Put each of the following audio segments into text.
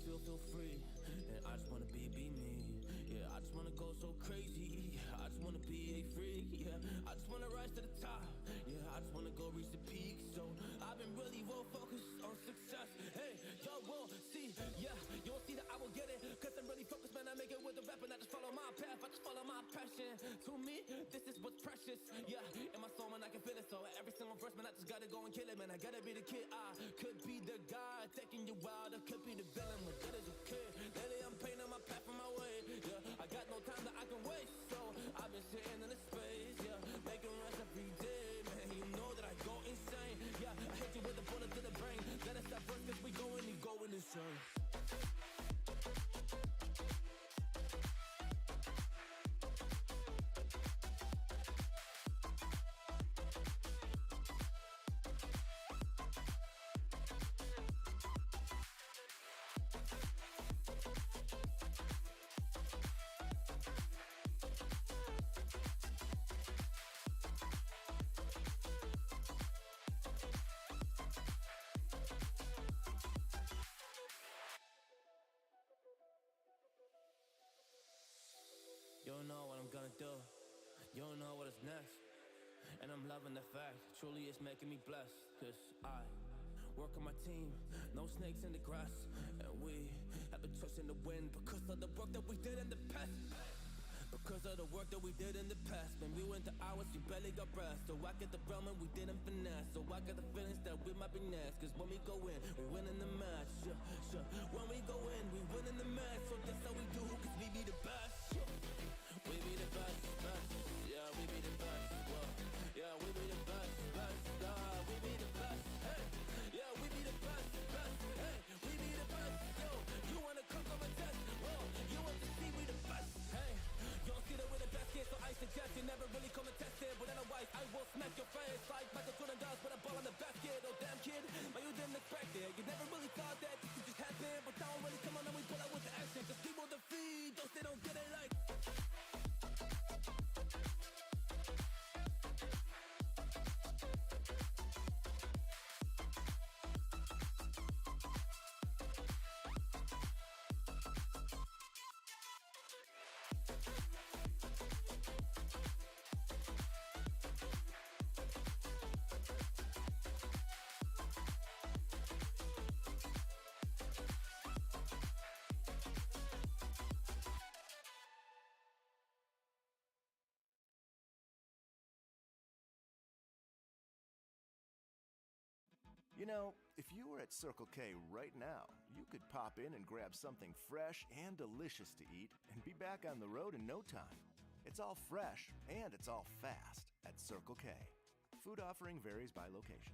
feel free. And I just wanna be me. Yeah, I just wanna go so crazy. I just wanna be a freak. Yeah, I just wanna rise to the top. Yeah, I just wanna go reach the peak. So I've been really well focused on success. Hey, y'all will see. Yeah, you'll see that I will get it. Cause I'm really focused, man. I make it with the rap and I just follow my path. I just follow my passion. To me, this is what's precious. Yeah, in my soul, man, I can feel it. So every single verse, man, I just gotta go and kill it, man. I gotta be the kid. I could be the guy taking you wild. I could be the villain, but good as a kid. Lately, I'm painting my path on my way. Yeah, I got no time that I can waste. So I've been sitting in the space. Yeah, making rest every day, man. You know that I go insane. Yeah, I hit you with a bullet to the brain. Let us stop first, cause we going insane. You don't know what I'm gonna do. You don't know what is next. And I'm loving the fact, truly it's making me blessed. Cause I work on my team, no snakes in the grass. And we have been trusting the wind because of the work that we did in the past. Because of the work that we did in the past. When we went to hours, we barely got breath. So I get the realm and we didn't finesse. So I got the feelings that we might be next. Cause when we go in, we win in the match. Sure. When we go in, we win in the match. So that's how we do, cause we be the best. We be the best. Yeah, we be the best. Whoa. Yeah, we be the best. We be the best. Hey, yeah, we be the best. Hey, we be the best. Yo, you wanna cook on a test? Whoa, you want to see we the best. Hey, you don't see that we're the best kid, so I suggest you never really come and test it. But otherwise, I will smack your face like Michael Jordan does with a ball on the basket. Oh damn kid, but you didn't expect it. You never really thought that this could just happen. But now really come on and we pull out with the action. Cause people defeat those they don't get it like. You know, if you were at Circle K right now, you could pop in and grab something fresh and delicious to eat and be back on the road in no time. It's all fresh and it's all fast at Circle K. Food offering varies by location.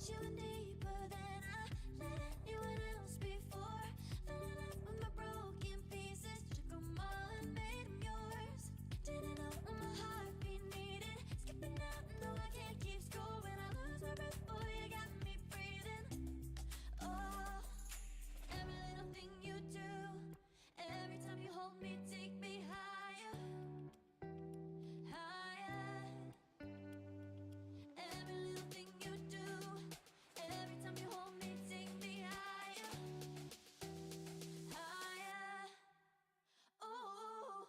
you in deeper than I let anyone else before. Filling up with my broken pieces, took 'em all and made 'em yours. Didn't know what my heartbeat needed. Skipping out, no, I can't keep score. When I lose my breath, boy, you got me breathing. Oh, every little thing you do, every time you hold me, take me higher, higher. Every little thing you do, every time you hold me, take me higher, higher. Oh.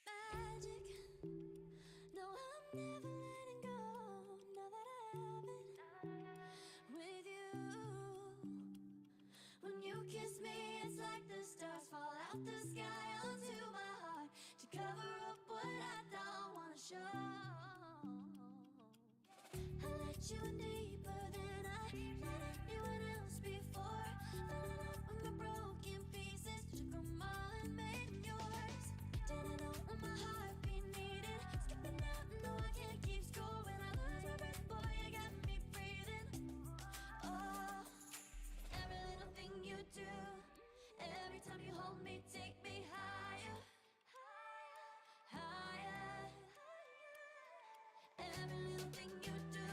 Magic. No, I'm never letting go. Now that I have it with you. When you kiss me, it's like the stars fall out the sky onto my heart to cover up what I don't wanna show. I let you in deeper than I let anyone else before. Filling up with my broken pieces, took 'em all and made 'em yours. Didn't know what my heartbeat needed. Skipping out, no, I can't keep score. When I lose my breath, boy, you got me breathing. Oh, every little thing you do, every time you hold me, take me higher, higher. Every little thing you do,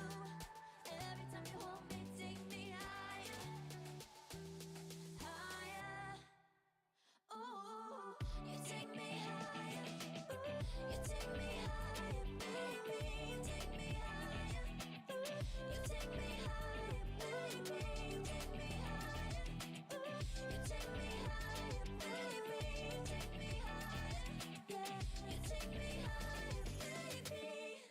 every time you hold me, take me higher, higher. Oh, you take me higher, you take me higher, baby, you take me higher, you take me higher, baby, you take me higher, you take me higher, baby, you take me higher, yeah, you take me higher, baby.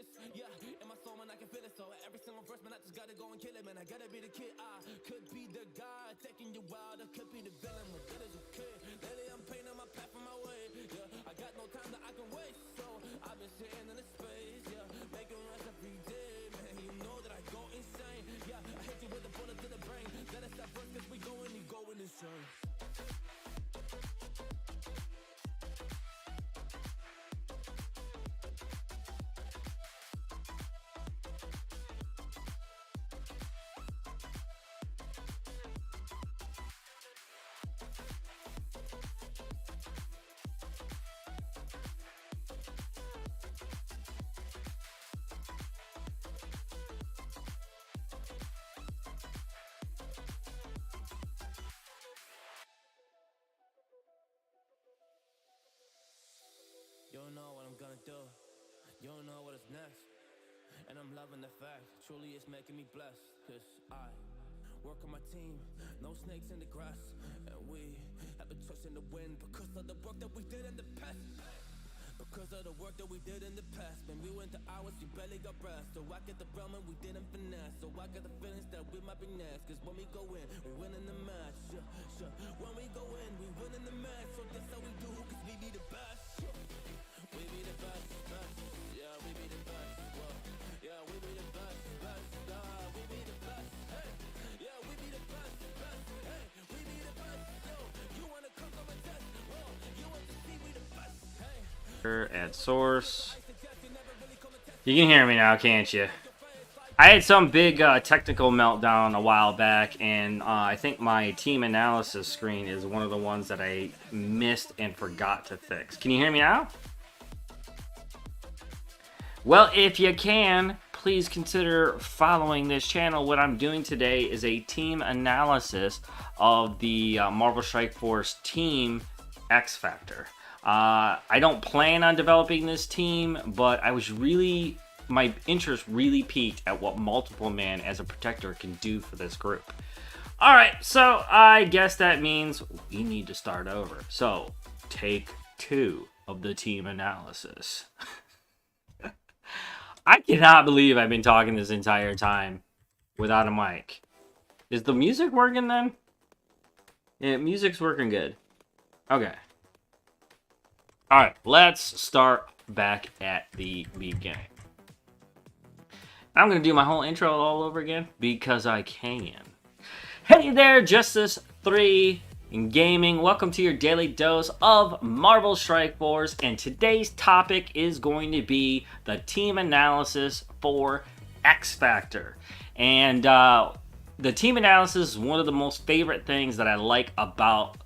this, yeah, in my soul, man, I can feel it. So every single verse, man, I just gotta go and kill it, man. I gotta be the kid. I could be the guy taking you wild, I could be the villain, but good as a kid. Lately, I'm painting my path on my way. Yeah, I got no time that I can waste, so I've been sitting in the space. Yeah, making rest every day, man. You know that I go insane. Yeah, I hit you with a bullet to the brain. Let us stop first, cause we going insane. You don't know what I'm gonna do. You don't know what is next. And I'm loving the fact, truly it's making me blessed. Cause I work on my team, no snakes in the grass. And we have been trusting the wind because of the work that we did in the past. Because of the work that we did in the past. Man, we went to hours, we barely got breath. So I get the realm and we didn't finesse. So I got the feelings that we might be next. Cause when we go in, we win in the match. When we go in, we win in the match. So that's how we do, cause we be the best. We be the best, best. Yeah, we be the best. Whoa. Yeah, we be the best, best. We be the best. Hey, yeah, we be the best, best. Hey, we be the best. Yo, you wanna come and test? Whoa, you want to see we the best. Hey. Add source. You can hear me now, can't you? I had some big technical meltdown a while back, and I think my team analysis screen is one of the ones that I missed and forgot to fix. Can you hear me now? Well, if you can, please consider following this channel. What I'm doing today is a team analysis of the Marvel Strike Force team X Factor. I don't plan on developing this team, but my interest really peaked at what Multiple Man as a protector can do for this group. Alright, so I guess that means we need to start over. So, take 2 of the team analysis. I cannot believe I've been talking this entire time without a mic. Is the music working then? Yeah, music's working good. Okay. Alright, let's start back at the beginning. I'm going to do my whole intro all over again because I can. Hey there, Justice 3 in gaming. Welcome to your daily dose of Marvel Strike Force, and today's topic is going to be the team analysis for X Factor. And the team analysis is one of the most favorite things that I like about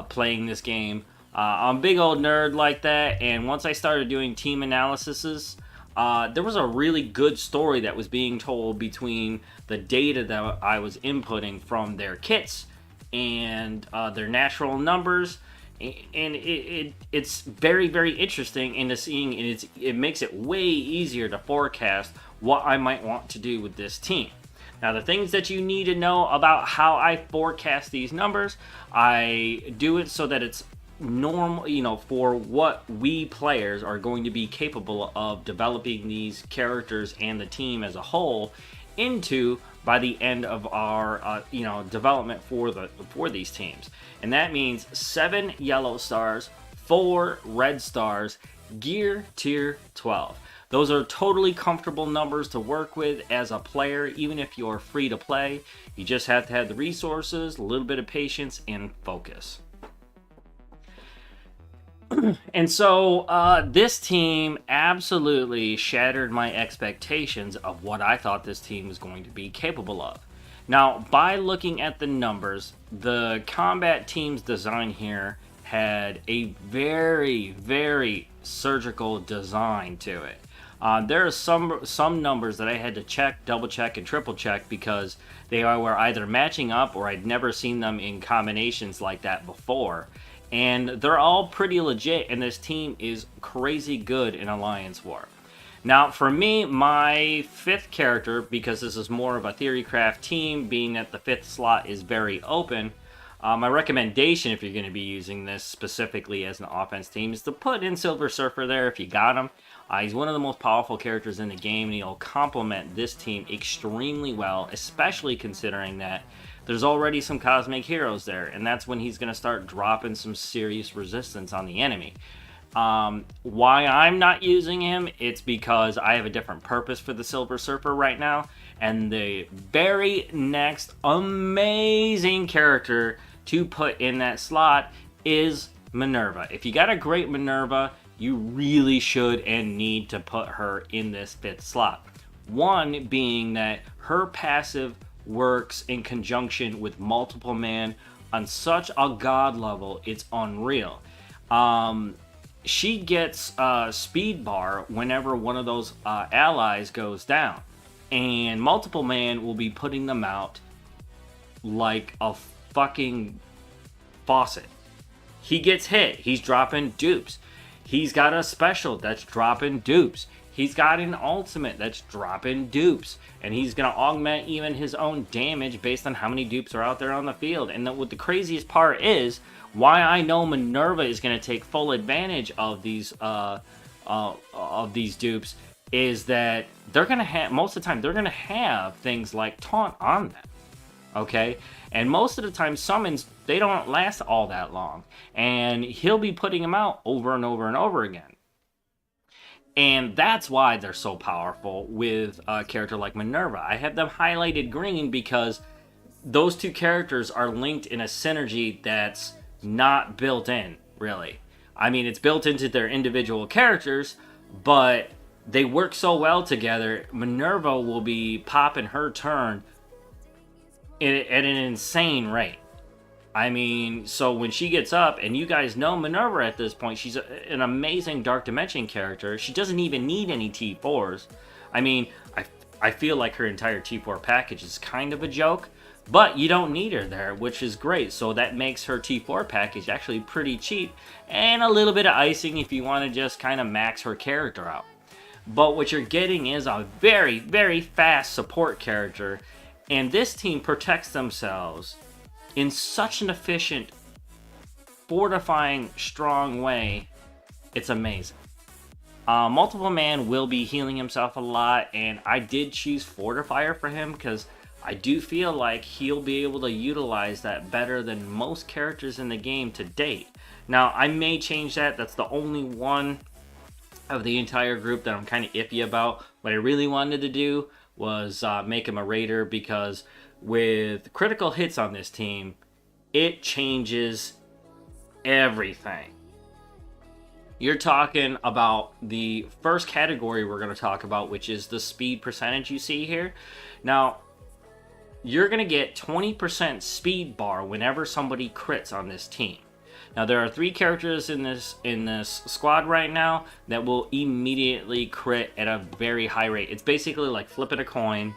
playing this game. I'm a big old nerd like that, and once I started doing team analyses, there was a really good story that was being told between the data that I was inputting from their kits and their natural numbers, and it's very, very interesting into seeing, and it makes it way easier to forecast what I might want to do with this team. Now, the things that you need to know about how I forecast these numbers, I do it so that it's normal, for what we players are going to be capable of developing these characters and the team as a whole into by the end of our development for these teams. And that means 7 yellow stars, 4 red stars, gear tier 12. Those are totally comfortable numbers to work with as a player, even if you're free to play. You just have to have the resources, a little bit of patience, and focus. And so this team absolutely shattered my expectations of what I thought this team was going to be capable of. Now, by looking at the numbers, the combat team's design here had a very, very surgical design to it. There are some numbers that I had to check, double check, and triple check because they were either matching up or I'd never seen them in combinations like that before. And they're all pretty legit, and this team is crazy good in Alliance War. Now, for me, my 5th character, because this is more of a Theorycraft team, being that the 5th slot is very open, My recommendation, if you're going to be using this specifically as an offense team, is to put in Silver Surfer there if you got him. He's one of the most powerful characters in the game, and he'll complement this team extremely well, especially considering that there's already some Cosmic Heroes there, and that's when he's going to start dropping some serious resistance on the enemy. Why I'm not using him, it's because I have a different purpose for the Silver Surfer right now, and the very next amazing character to put in that slot is Minerva. If you got a great Minerva, you really should and need to put her in this 5th slot. One being that her passive works in conjunction with Multiple Man on such a god level, it's unreal. She gets speed bar whenever one of those allies goes down, and Multiple Man will be putting them out like a fucking faucet. He gets hit, he's dropping dupes. He's got a special that's dropping dupes. He's got an ultimate that's dropping dupes. And he's going to augment even his own damage based on how many dupes are out there on the field. And what the craziest part is, why I know Minerva is going to take full advantage of these dupes, is that they're going to have, most of the time, they're going to have things like taunt on them. Okay? And most of the time, summons, they don't last all that long. And he'll be putting them out over and over and over again. And that's why they're so powerful with a character like Minerva. I have them highlighted green because those two characters are linked in a synergy that's not built in, really. I mean, it's built into their individual characters, but they work so well together. Minerva will be popping her turn at an insane rate. I mean, so when she gets up, and you guys know Minerva at this point, she's an amazing Dark Dimension character. She doesn't even need any T4s. I mean, I feel like her entire T4 package is kind of a joke, but you don't need her there, which is great. So that makes her T4 package actually pretty cheap, and a little bit of icing if you want to just kind of max her character out. But what you're getting is a very, very fast support character, and this team protects themselves in such an efficient, fortifying, strong way. It's amazing. Multiple Man will be healing himself a lot, and I did choose Fortifier for him because I do feel like he'll be able to utilize that better than most characters in the game to date. Now, I may change that. That's the only one of the entire group that I'm kind of iffy about. What I really wanted to do was make him a Raider, because with critical hits on this team, it changes everything. You're talking about the first category we're going to talk about, which is the speed percentage you see here. Now, you're going to get 20% speed bar whenever somebody crits on this team. Now, there are 3 characters in this squad right now that will immediately crit at a very high rate. It's basically like flipping a coin,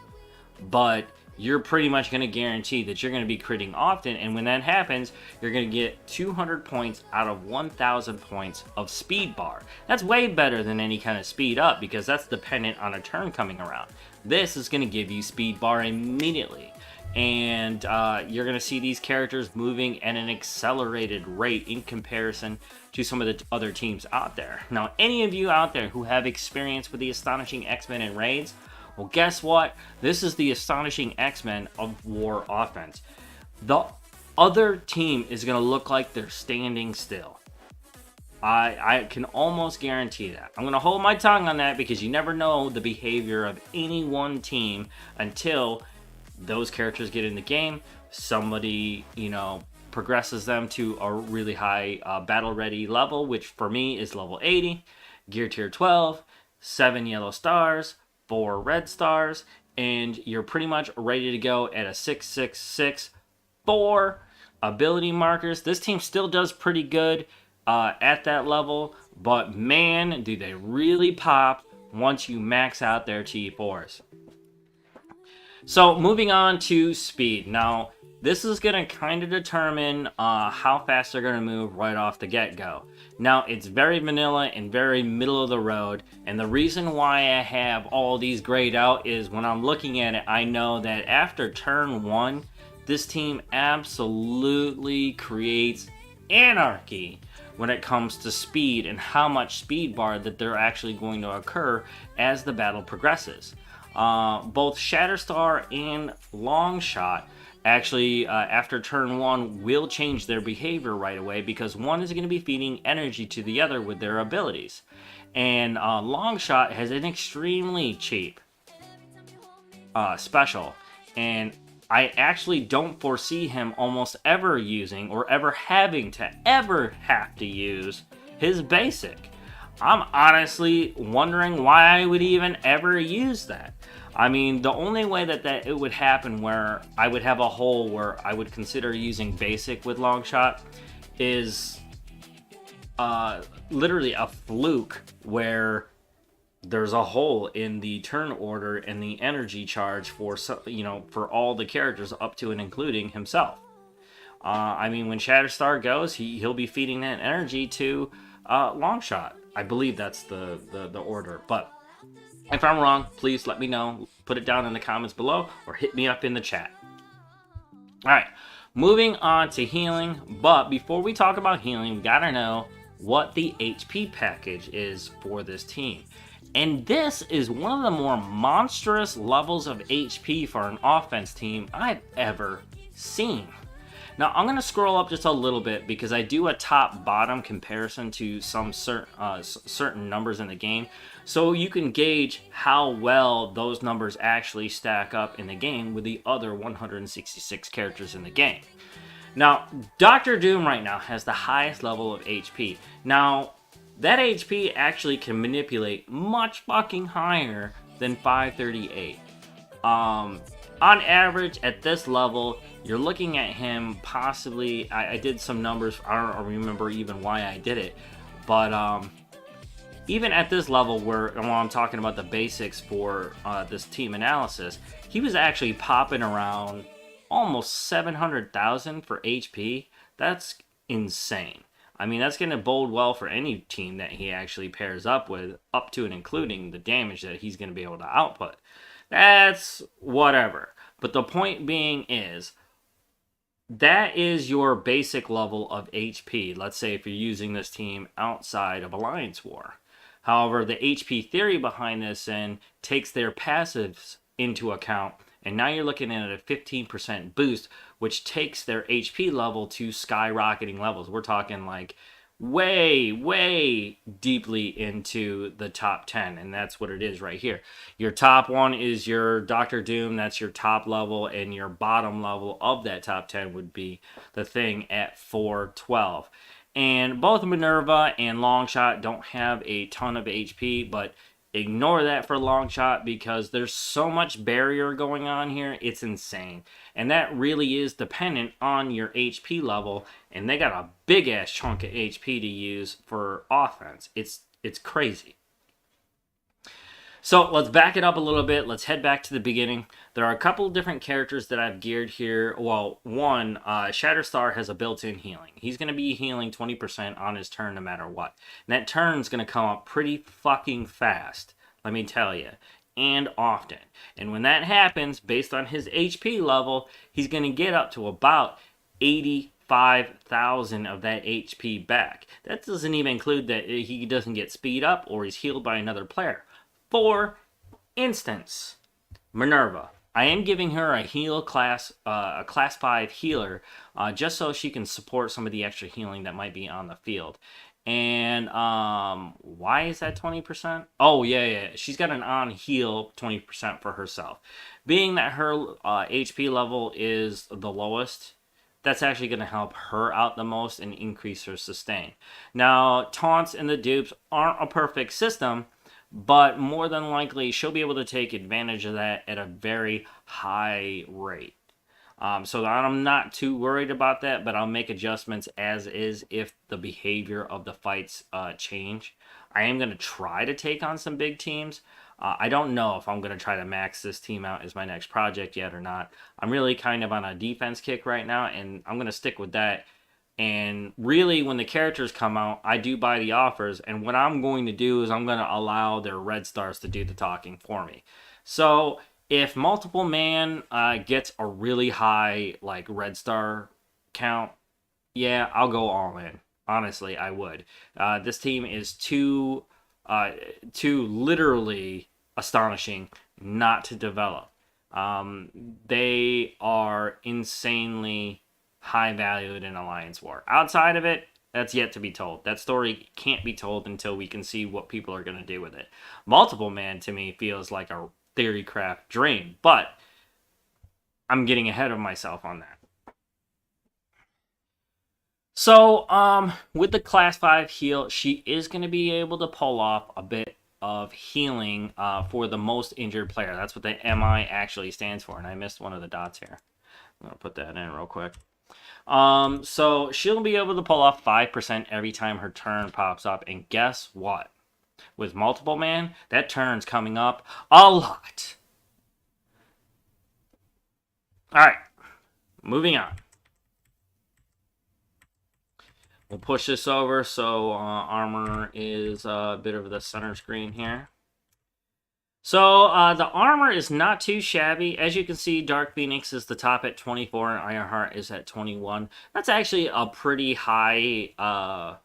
but you're pretty much going to guarantee that you're going to be critting often, and when that happens, you're going to get 200 points out of 1,000 points of speed bar. That's way better than any kind of speed up, because that's dependent on a turn coming around. This is going to give you speed bar immediately, and you're going to see these characters moving at an accelerated rate in comparison to some of the other teams out there. Now, any of you out there who have experience with the Astonishing X-Men and raids, well, guess what? This is the Astonishing X-Men of War offense. The other team is going to look like they're standing still. I can almost guarantee that. I'm going to hold my tongue on that, because you never know the behavior of any one team until those characters get in the game. Somebody, progresses them to a really high battle ready level, which for me is level 80, gear tier 12, 7 yellow stars, 4 red stars, and you're pretty much ready to go at a 666, 4 ability markers. This team still does pretty good at that level, but man, do they really pop once you max out their T4s. So moving on to speed. Now, this is going to kind of determine how fast they're going to move right off the get-go. Now, it's very vanilla and very middle of the road, and the reason why I have all these grayed out is when I'm looking at it, I know that after turn 1, this team absolutely creates anarchy when it comes to speed and how much speed bar that they're actually going to occur as the battle progresses. Both Shatterstar and Longshot actually, after turn 1, will change their behavior right away, because one is going to be feeding energy to the other with their abilities. And Longshot has an extremely cheap special, and I actually don't foresee him almost ever using or ever having to ever have to use his basic. I'm honestly wondering why I would even ever use that. I mean, the only way that it would happen where I would have a hole where I would consider using basic with Longshot is literally a fluke where there's a hole in the turn order and the energy charge for all the characters up to and including himself. I mean, when Shatterstar goes, he'll be feeding that energy to Longshot. I believe that's the order, but if I'm wrong, please let me know. Put it down in the comments below or hit me up in the chat. Alright, moving on to healing. But before we talk about healing, we gotta know what the HP package is for this team. And this is one of the more monstrous levels of HP for an offense team I've ever seen. Now, I'm going to scroll up just a little bit because I do a top-bottom comparison to some certain numbers in the game, so you can gauge how well those numbers actually stack up in the game with the other 166 characters in the game. Now, Dr. Doom right now has the highest level of HP. Now, that HP actually can manipulate much fucking higher than 538. On average, at this level, you're looking at him possibly, I did some numbers, I don't remember even why I did it, but even at this level where I'm talking about the basics for this team analysis, he was actually popping around almost 700,000 for HP. That's insane. I mean, that's going to bode well for any team that he actually pairs up with, up to and including the damage that he's going to be able to output. That's whatever. But the point being is, that is your basic level of HP. Let's say if you're using this team outside of Alliance War. However, the HP theory behind this then takes their passives into account, and now you're looking at a 15% boost, which takes their HP level to skyrocketing levels. We're talking like way, way deeply into the top 10, and that's what it is right here. Your top one is your Dr. Doom, that's your top level, and your bottom level of that top 10 would be the thing at 412. And both Minerva and Longshot don't have a ton of HP, but ignore that for Longshot because there's so much barrier going on here, it's insane. And that really is dependent on your HP level, and they got a big ass chunk of HP to use for offense. It's crazy. So let's back it up a little bit. Let's head back to the beginning. There are a couple of different characters that I've geared here. Well, one, Shatterstar has a built-in healing. He's going to be healing 20% on his turn no matter what. And that turn's going to come up pretty fucking fast, let me tell you, and often. And when that happens, based on his HP level, he's going to get up to about 85,000 of that HP back. That doesn't even include that he doesn't get speed up or he's healed by another player. For instance, Minerva. I am giving her a heal class, a class 5 healer, just so she can support some of the extra healing that might be on the field. And why is that 20%? Oh, yeah. She's got an on heal 20% for herself. Being that her HP level is the lowest, that's actually going to help her out the most and increase her sustain. Now, taunts and the dupes aren't a perfect system, but more than likely, she'll be able to take advantage of that at a very high rate. So I'm not too worried about that, but I'll make adjustments as is if the behavior of the fights change. I am going to try to take on some big teams. I don't know if I'm going to try to max this team out as my next project yet or not. I'm really kind of on a defense kick right now, and I'm going to stick with that. And really, when the characters come out, I do buy the offers. And what I'm going to do is I'm going to allow their red stars to do the talking for me. So if multiple man gets a really high like red star count, yeah, I'll go all in. Honestly, I would. This team is too literally astonishing not to develop. They are insanely high valued in Alliance War. Outside of it, that's yet to be told. That story can't be told until we can see what people are going to do with it. Multiple man to me feels like a theory craft dream, but I'm getting ahead of myself on that. So, with the class 5 heal, she is going to be able to pull off a bit of healing for the most injured player. That's what the MI actually stands for, and I missed one of the dots here. I'm going to put that in real quick. So she'll be able to pull off 5% every time her turn pops up, and guess what? With multiple man, that turn's coming up a lot. Alright, moving on. We'll push this over so armor is a bit of the center screen here. So the armor is not too shabby. As you can see, Dark Phoenix is the top at 24 and Ironheart is at 21. That's actually a pretty high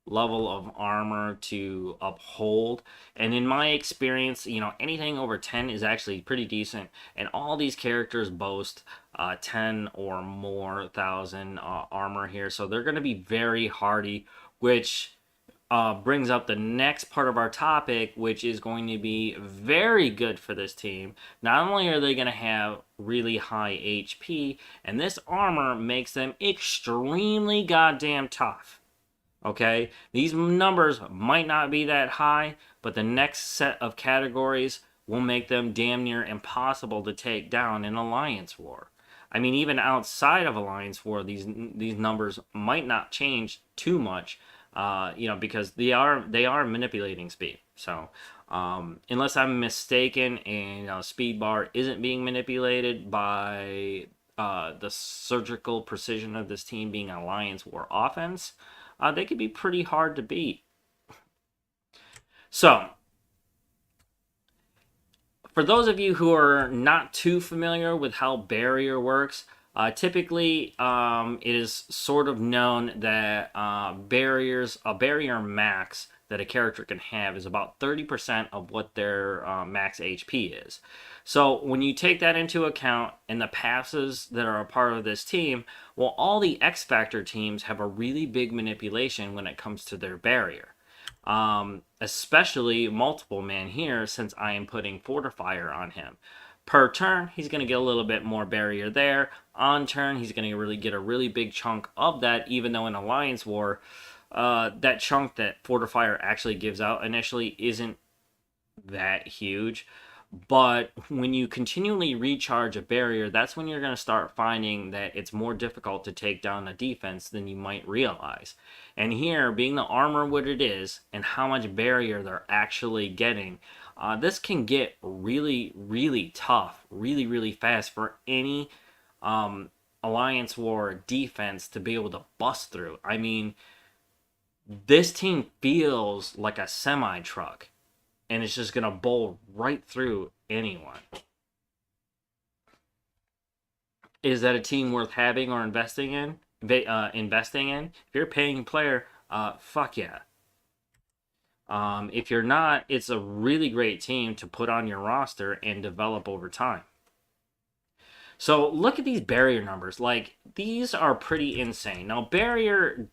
level of armor to uphold. And in my experience, you know, anything over 10 is actually pretty decent. And all these characters boast 10 or more thousand armor here. So they're going to be very hardy, which brings up the next part of our topic, which is going to be very good for this team. Not only are they going to have really high HP, and this armor makes them extremely goddamn tough. Okay, these numbers might not be that high, but the next set of categories will make them damn near impossible to take down in Alliance War. I mean, even outside of Alliance War, these numbers might not change too much, you know, because they are manipulating speed. So, unless I'm mistaken, and speed bar isn't being manipulated by the surgical precision of this team being Alliance War offense. They could be pretty hard to beat. So, for those of you who are not too familiar with how barrier works, typically it is sort of known that a barrier max that a character can have is about 30% of what their max HP is. So when you take that into account and the passes that are a part of this team, well, all the X Factor teams have a really big manipulation when it comes to their barrier. Especially multiple man here, since I am putting Fortifier on him. Per turn, he's going to get a little bit more barrier there. On turn, he's going to really get a really big chunk of that, even though in Alliance War, that chunk that Fortifier actually gives out initially isn't that huge. But when you continually recharge a barrier, that's when you're going to start finding that it's more difficult to take down a defense than you might realize. And here, being the armor what it is, and how much barrier they're actually getting, this can get really, really tough, really, really fast for any Alliance War defense to be able to bust through. I mean, this team feels like a semi-truck, and it's just going to bowl right through anyone. Is that a team worth having or investing in? If you're a paying player, fuck yeah. If you're not, it's a really great team to put on your roster and develop over time. So look at these barrier numbers. Like, these are pretty insane. Now, barrier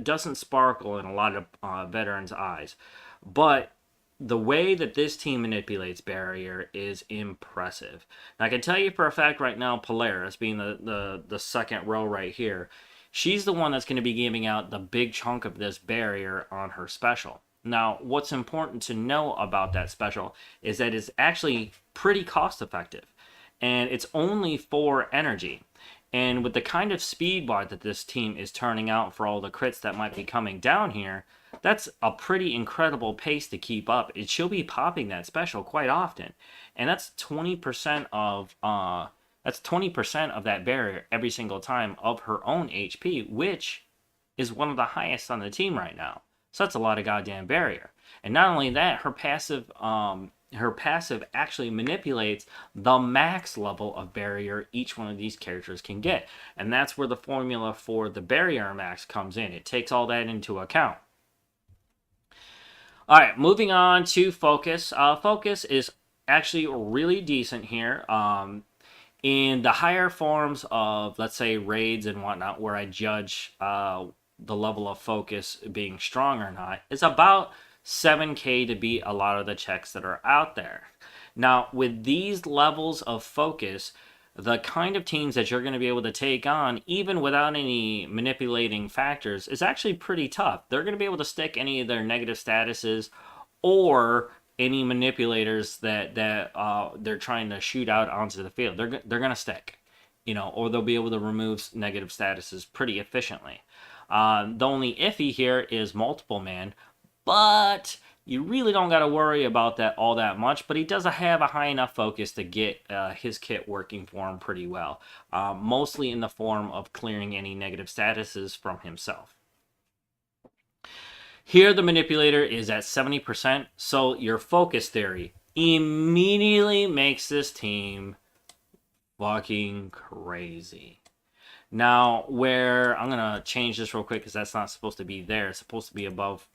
doesn't sparkle in a lot of veterans' eyes, but the way that this team manipulates barrier is impressive. Now, I can tell you for a fact right now, Polaris, being the second row right here, she's the one that's going to be giving out the big chunk of this barrier on her special. Now, what's important to know about that special is that it's actually pretty cost effective, and it's only 4 energy. And with the kind of speed bar that this team is turning out for all the crits that might be coming down here, that's a pretty incredible pace to keep up. She'll be popping that special quite often, and that's 20% of that barrier every single time of her own HP, which is one of the highest on the team right now. So that's a lot of goddamn barrier. And not only that, her passive her passive actually manipulates the max level of barrier each one of these characters can get. And that's where the formula for the barrier max comes in. It takes all that into account. All right, moving on to focus. Focus is actually really decent here. In the higher forms of, let's say, raids and whatnot, where I judge the level of focus being strong or not, it's about 7K to beat a lot of the checks that are out there. Now, with these levels of focus, the kind of teams that you're going to be able to take on, even without any manipulating factors, is actually pretty tough. They're going to be able to stick any of their negative statuses or any manipulators that they're trying to shoot out onto the field. They're going to stick, or they'll be able to remove negative statuses pretty efficiently. The only iffy here is multiple man, but you really don't got to worry about that all that much. But he does have a high enough focus to get his kit working for him pretty well, mostly in the form of clearing any negative statuses from himself. Here, the manipulator is at 70%, so your focus theory immediately makes this team fucking crazy. Now, where I'm going to change this real quick because that's not supposed to be there. It's supposed to be above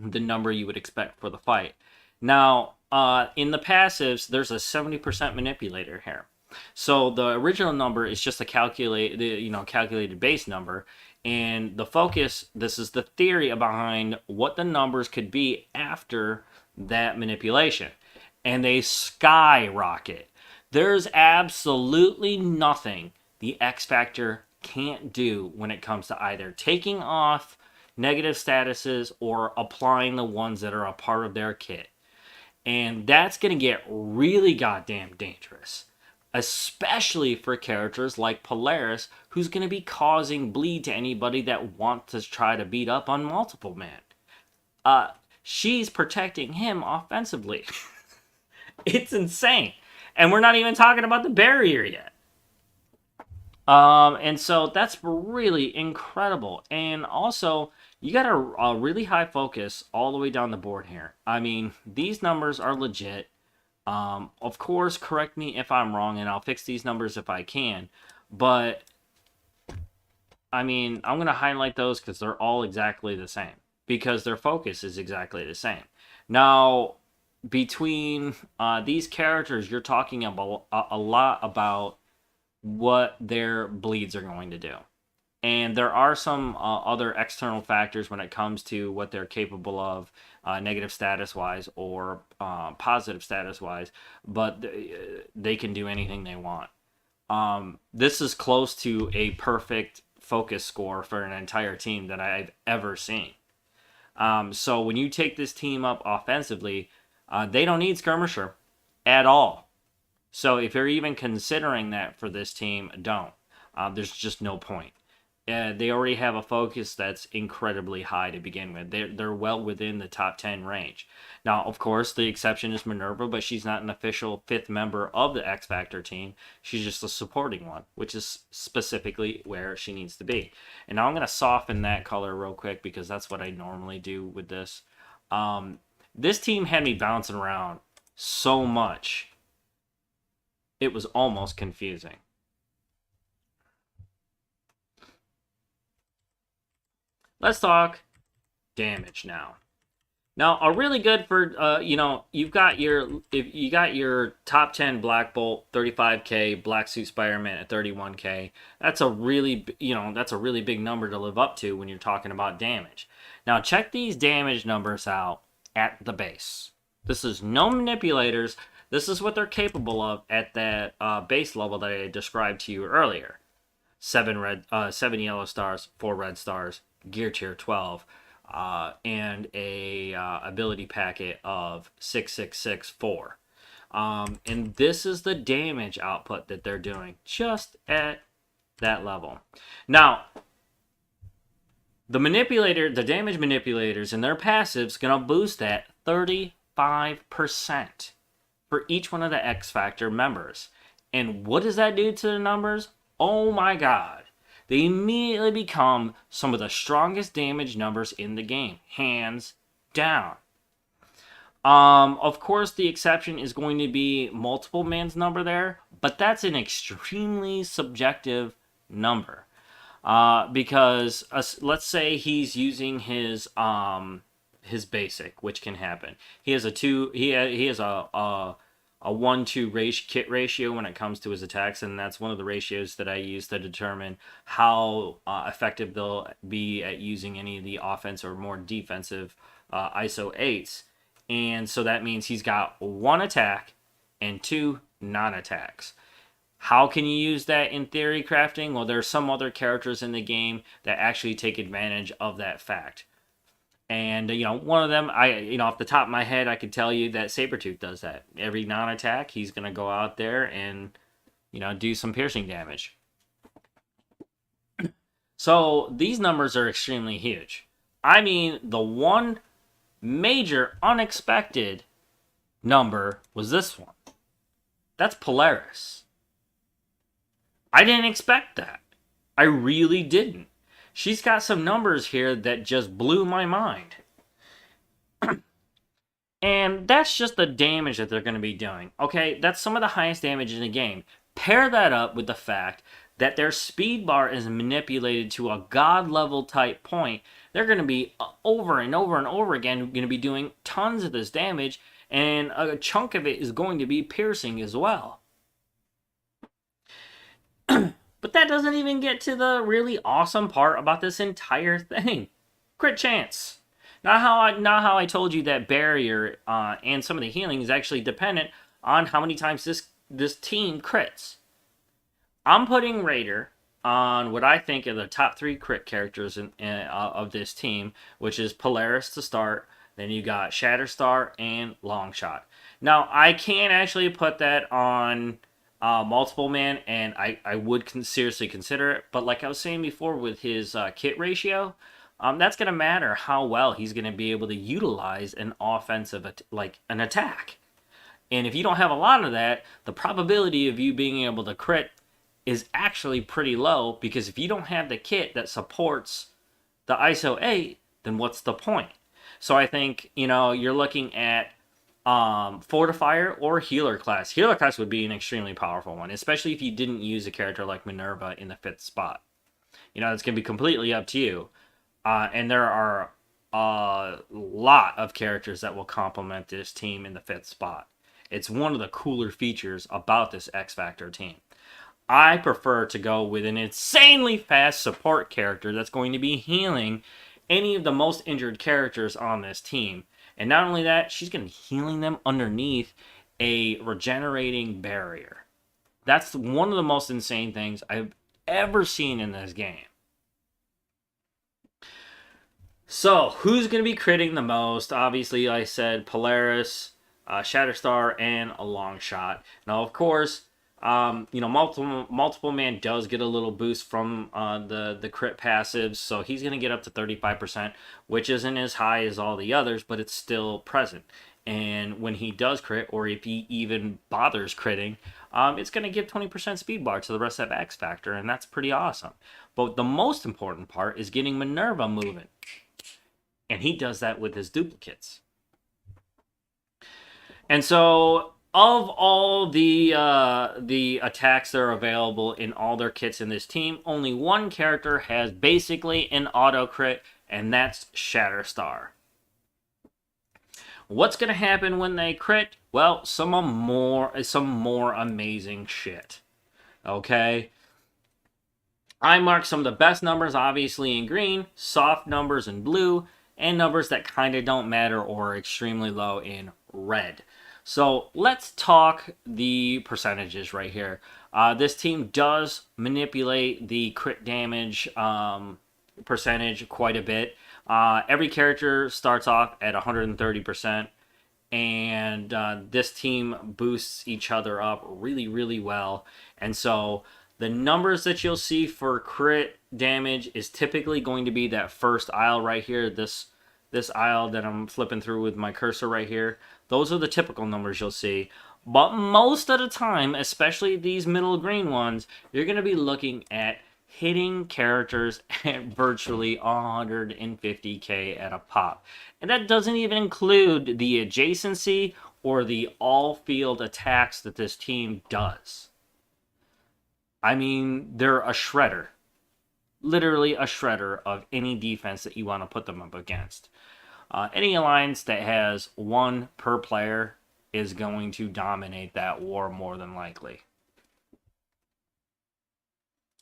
the number you would expect for the fight. Now, in the passives, there's a 70% manipulator here. So the original number is just a calculated base number. And the focus, this is the theory behind what the numbers could be after that manipulation. And they skyrocket. There's absolutely nothing the X Factor can't do when it comes to either taking off negative statuses or applying the ones that are a part of their kit. And that's going to get really goddamn dangerous. Especially for characters like Polaris, who's going to be causing bleed to anybody that wants to try to beat up on multiple man. She's protecting him offensively. It's insane. And we're not even talking about the barrier yet. And so that's really incredible. And also, you got a really high focus all the way down the board here. I mean, these numbers are legit. Of course, correct me if I'm wrong, and I'll fix these numbers if I can. But, I mean, I'm going to highlight those because they're all exactly the same. Because their focus is exactly the same. Now, between these characters, you're talking about a lot about what their bleeds are going to do. And there are some other external factors when it comes to what they're capable of, negative status-wise or positive status-wise, but they can do anything they want. This is close to a perfect focus score for an entire team that I've ever seen. So when you take this team up offensively, they don't need Skirmisher at all. So if you're even considering that for this team, don't. There's just no point. They already have a focus that's incredibly high to begin with. They're well within the top 10 range. Now, of course, the exception is Minerva, but she's not an official 5th member of the X Factor team. She's just a supporting one, which is specifically where she needs to be. And now I'm going to soften that color real quick because that's what I normally do with this. This team had me bouncing around so much. It was almost confusing. Let's talk damage now. Now, a really good for you've got your top 10 Black Bolt 35k, Black Suit Spider-Man at 31k. That's a really big number to live up to when you're talking about damage. Now, check these damage numbers out at the base. This is no manipulators. This is what they're capable of at that base level that I described to you earlier. 7 yellow stars, 4 red stars, gear tier 12, and a ability packet of 6664. And this is the damage output that they're doing just at that level. Now, the damage manipulators and their passives gonna boost that 35% for each one of the X Factor members. And what does that do to the numbers? Oh my god. They immediately become some of the strongest damage numbers in the game. Hands down. Of course, the exception is going to be multiple man's number there, but that's an extremely subjective number. Because let's say he's using his basic, which can happen. He has a two. He has a 1-2 kit ratio when it comes to his attacks, and that's one of the ratios that I use to determine how effective they'll be at using any of the offense or more defensive ISO 8s. And so that means he's got 1 attack and 2 non-attacks. How can you use that in theory crafting? Well, there are some other characters in the game that actually take advantage of that fact. And, one of them, off the top of my head, I could tell you that Sabretooth does that. Every non-attack, he's going to go out there and, do some piercing damage. So these numbers are extremely huge. I mean, the one major unexpected number was this one. That's Polaris. I didn't expect that. I really didn't. She's got some numbers here that just blew my mind. And that's just the damage that they're going to be doing. Okay, that's some of the highest damage in the game. Pair that up with the fact that their speed bar is manipulated to a god level type point. They're going to be over and over and over again going to be doing tons of this damage, and a chunk of it is going to be piercing as well. But that doesn't even get to the really awesome part about this entire thing. Crit chance. Not how I told you that barrier and some of the healing is actually dependent on how many times this team crits. I'm putting Raider on what I think are the top 3 crit characters of this team, which is Polaris to start. Then you got Shatterstar and Longshot. Now, I can actually put that on multiple man, and I would seriously consider it. But like I was saying before with his kit ratio, that's going to matter how well he's going to be able to utilize an offensive, an attack. And if you don't have a lot of that, the probability of you being able to crit is actually pretty low, because if you don't have the kit that supports the ISO 8, then what's the point? So I think, you're looking at Fortifier or Healer class. Healer class would be an extremely powerful one, especially if you didn't use a character like Minerva in the 5th spot. It's going to be completely up to you. And there are a lot of characters that will complement this team in the 5th spot. It's one of the cooler features about this X Factor team. I prefer to go with an insanely fast support character that's going to be healing any of the most injured characters on this team. And not only that, she's going to be healing them underneath a regenerating barrier. That's one of the most insane things I've ever seen in this game. So, who's going to be critting the most? Obviously, I said Polaris, Shatterstar, and a Longshot. Now, of course, multiple man does get a little boost from the crit passives, so he's going to get up to 35%, which isn't as high as all the others, but it's still present. And when he does crit, or if he even bothers critting, it's going to give 20% speed bar to the rest of X Factor, and that's pretty awesome. But the most important part is getting Minerva moving. And he does that with his duplicates. And so, of all the attacks that are available in all their kits in this team, only one character has basically an auto crit, and that's Shatterstar. What's going to happen when they crit? Well, some more amazing shit. Okay? I marked some of the best numbers, obviously, in green, soft numbers in blue, and numbers that kind of don't matter or are extremely low in red. So let's talk the percentages right here. This team does manipulate the crit damage percentage quite a bit. Every character starts off at 130%, and this team boosts each other up really, really well. And so the numbers that you'll see for crit damage is typically going to be that first aisle right here, this aisle that I'm flipping through with my cursor right here. Those are the typical numbers you'll see. But most of the time, especially these middle green ones, you're going to be looking at hitting characters at virtually 150k at a pop. And that doesn't even include the adjacency or the all-field attacks that this team does. I mean, they're a shredder. Literally a shredder of any defense that you want to put them up against. Any alliance that has one per player is going to dominate that war more than likely.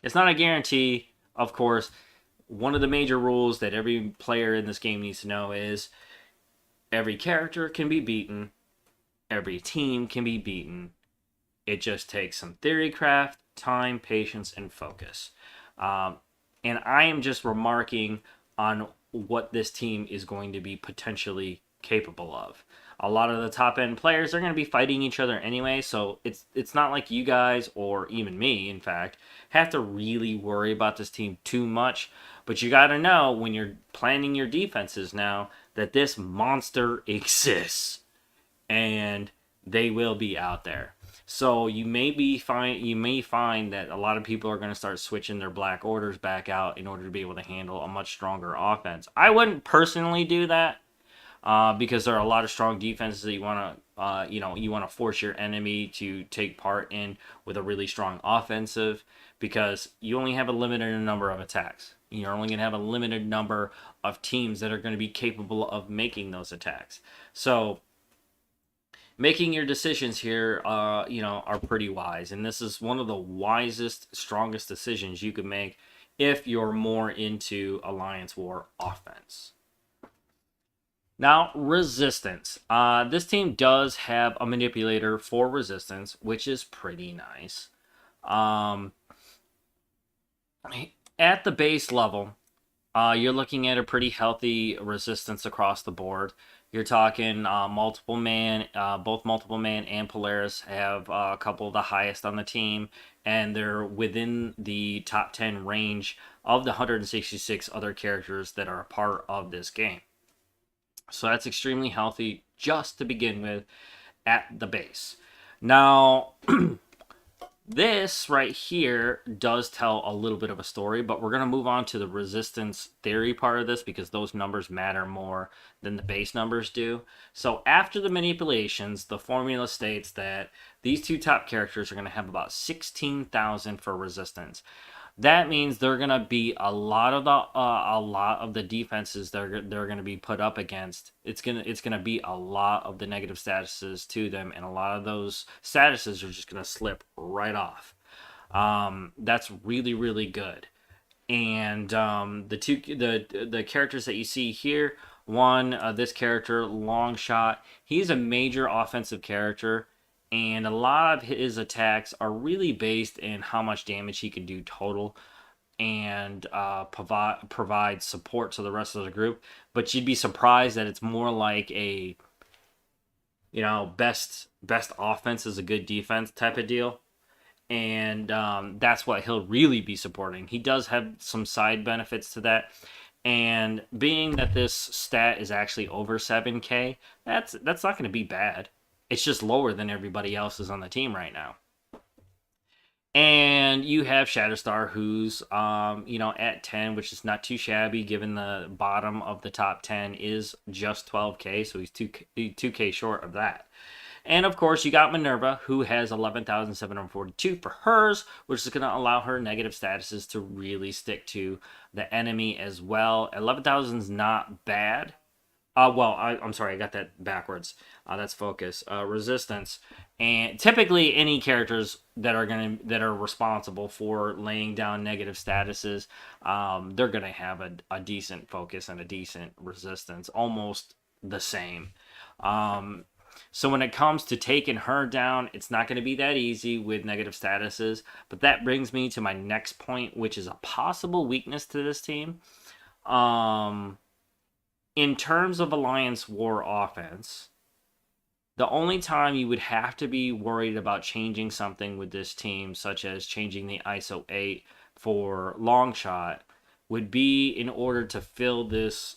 It's not a guarantee, of course. One of the major rules that every player in this game needs to know is every character can be beaten, every team can be beaten. It just takes some theory craft, time, patience, and focus. And I am just remarking on what this team is going to be potentially capable of. A lot of the top end players are going to be fighting each other anyway, so it's not like you guys, or even me, in fact, have to really worry about this team too much. But you got to know when you're planning your defenses now that this monster exists, and they will be out there. So you may find that a lot of people are going to start switching their black orders back out in order to be able to handle a much stronger offense. I wouldn't personally do that because there are a lot of strong defenses that you want to force your enemy to take part in with a really strong offensive, because you only have a limited number of attacks. You're only going to have a limited number of teams that are going to be capable of making those attacks. So making your decisions here, are pretty wise. And this is one of the wisest, strongest decisions you could make if you're more into Alliance War offense. Now, resistance. This team does have a manipulator for resistance, which is pretty nice. At the base level, you're looking at a pretty healthy resistance across the board. You're talking multiple man, both multiple man and Polaris have a couple of the highest on the team, and they're within the top 10 range of the 166 other characters that are a part of this game. So that's extremely healthy just to begin with at the base. Now, this right here does tell a little bit of a story, but we're going to move on to the resistance theory part of this because those numbers matter more than the base numbers do. So after the manipulations, the formula states that these two top characters are going to have about 16,000 for resistance. That means they're going to be a lot of the defenses they're going to be put up against. It's going to be a lot of the negative statuses to them, and a lot of those statuses are just going to slip right off. That's really, really good. And the characters that you see here, this character, Longshot, he's a major offensive character. And a lot of his attacks are really based in how much damage he can do total and provide support to the rest of the group. But you'd be surprised that it's more like a, best offense is a good defense type of deal. And that's what he'll really be supporting. He does have some side benefits to that. And being that this stat is actually over 7K, that's not going to be bad. It's just lower than everybody else's on the team right now. And you have Shatterstar, who's, at 10, which is not too shabby given the bottom of the top 10 is just 12K, so he's 2K short of that. And, of course, you got Minerva, who has 11,742 for hers, which is going to allow her negative statuses to really stick to the enemy as well. 11,000 is not bad. I'm sorry, I got that backwards. That's focus. Resistance. And typically any characters that are responsible for laying down negative statuses, they're gonna have a decent focus and a decent resistance, almost the same. So when it comes to taking her down, it's not going to be that easy with negative statuses. But that brings me to my next point, which is a possible weakness to this team. In terms of Alliance War offense, the only time you would have to be worried about changing something with this team, such as changing the ISO 8 for Longshot, would be in order to fill this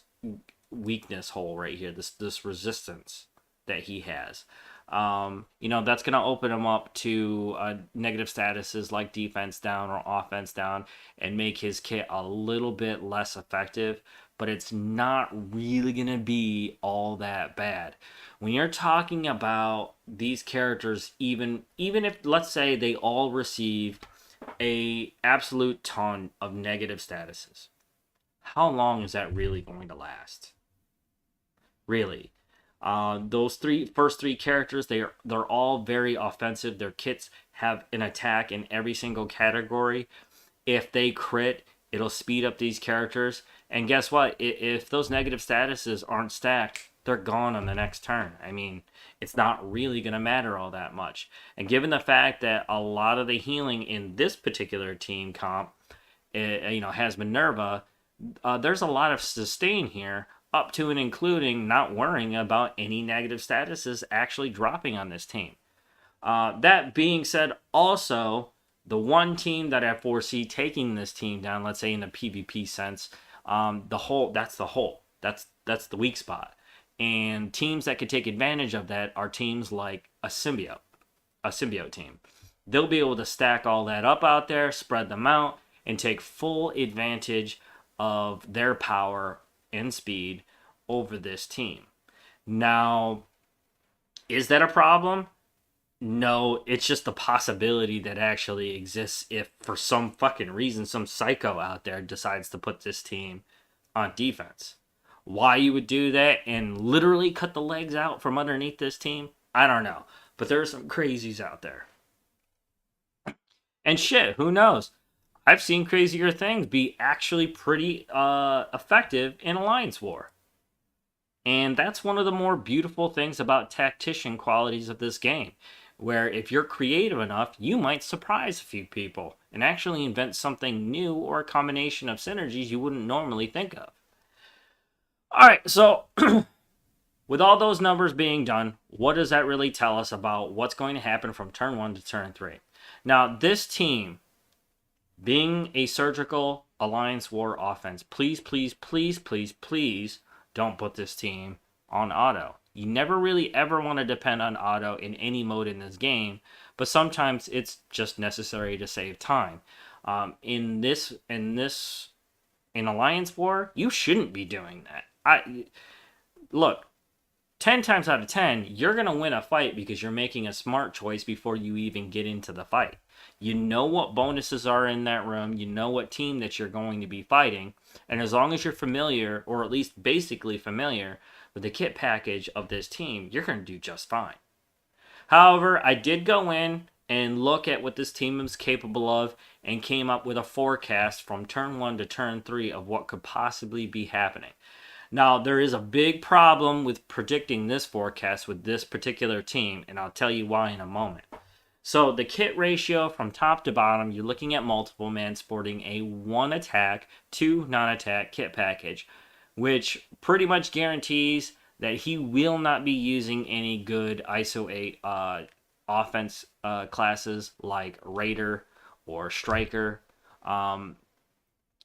weakness hole right here, this resistance that he has. That's going to open him up to negative statuses like defense down or offense down and make his kit a little bit less effective, but it's not really going to be all that bad. When you're talking about these characters, even if, let's say, they all receive a absolute ton of negative statuses, how long is that really going to last? Really? Those first three characters, they're all very offensive. Their kits have an attack in every single category. If they crit, it'll speed up these characters. And guess what? If those negative statuses aren't stacked, they're gone on the next turn. I mean, it's not really going to matter all that much. And given the fact that a lot of the healing in this particular team comp, has Minerva, there's a lot of sustain here, up to and including not worrying about any negative statuses actually dropping on this team. That being said, also, the one team that I foresee taking this team down, let's say in the PvP sense, that's the weak spot. And teams that could take advantage of that are teams like a symbiote team. They'll be able to stack all that up out there, spread them out, and take full advantage of their power and speed over this team. Now, is that a problem? No, it's just a possibility that actually exists if for some fucking reason some psycho out there decides to put this team on defense. Why you would do that and literally cut the legs out from underneath this team, I don't know. But there are some crazies out there. And shit, who knows? I've seen crazier things be actually pretty effective in Alliance War. And that's one of the more beautiful things about tactician qualities of this game, where if you're creative enough, you might surprise a few people and actually invent something new or a combination of synergies you wouldn't normally think of. Alright, so with all those numbers being done, what does that really tell us about what's going to happen from turn 1 to turn 3? Now, this team, being a surgical Alliance War offense, please, please, please, please, please don't put this team on auto. You never really ever want to depend on auto in any mode in this game, but sometimes it's just necessary to save time. In Alliance War, you shouldn't be doing that. Look, 10 times out of 10, you're going to win a fight because you're making a smart choice before you even get into the fight. You know what bonuses are in that room. You know what team that you're going to be fighting. And as long as you're familiar, or at least basically familiar, with the kit package of this team, you're going to do just fine. However, I did go in and look at what this team is capable of and came up with a forecast from turn 1 to turn 3 of what could possibly be happening. Now, there is a big problem with predicting this forecast with this particular team, and I'll tell you why in a moment. So, the kit ratio from top to bottom, you're looking at multiple man sporting a 1 attack, 2 non-attack kit package, which pretty much guarantees that he will not be using any good ISO 8 offense classes like Raider or Striker.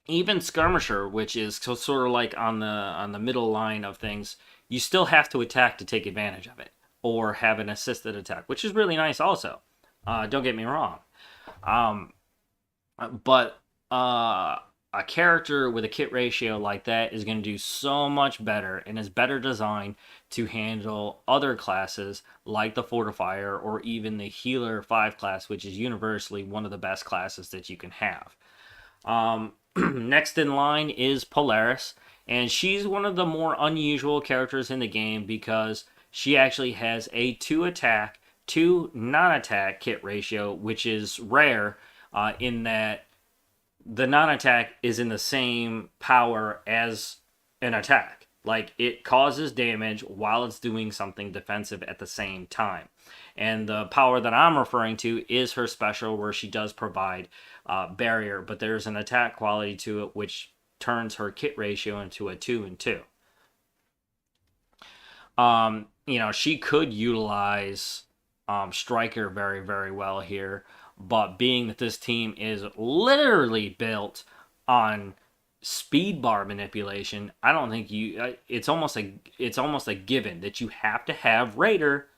Even Skirmisher, which is sort of like on the middle line of things, you still have to attack to take advantage of it, or have an assisted attack, which is really nice also. Don't get me wrong. But a character with a kit ratio like that is going to do so much better and is better designed to handle other classes like the Fortifier or even the Healer 5 class, which is universally one of the best classes that you can have. Next in line is Polaris, and she's one of the more unusual characters in the game because she actually has a 2 attack, 2 non-attack kit ratio, which is rare in that the non-attack is in the same power as an attack. Like, it causes damage while it's doing something defensive at the same time. And the power that I'm referring to is her special, where she does provide barrier, but there's an attack quality to it which turns her kit ratio into a 2 and 2. She could utilize Striker very, very well here, but being that this team is literally built on speed bar manipulation, I don't think it's almost a given that you have to have Raider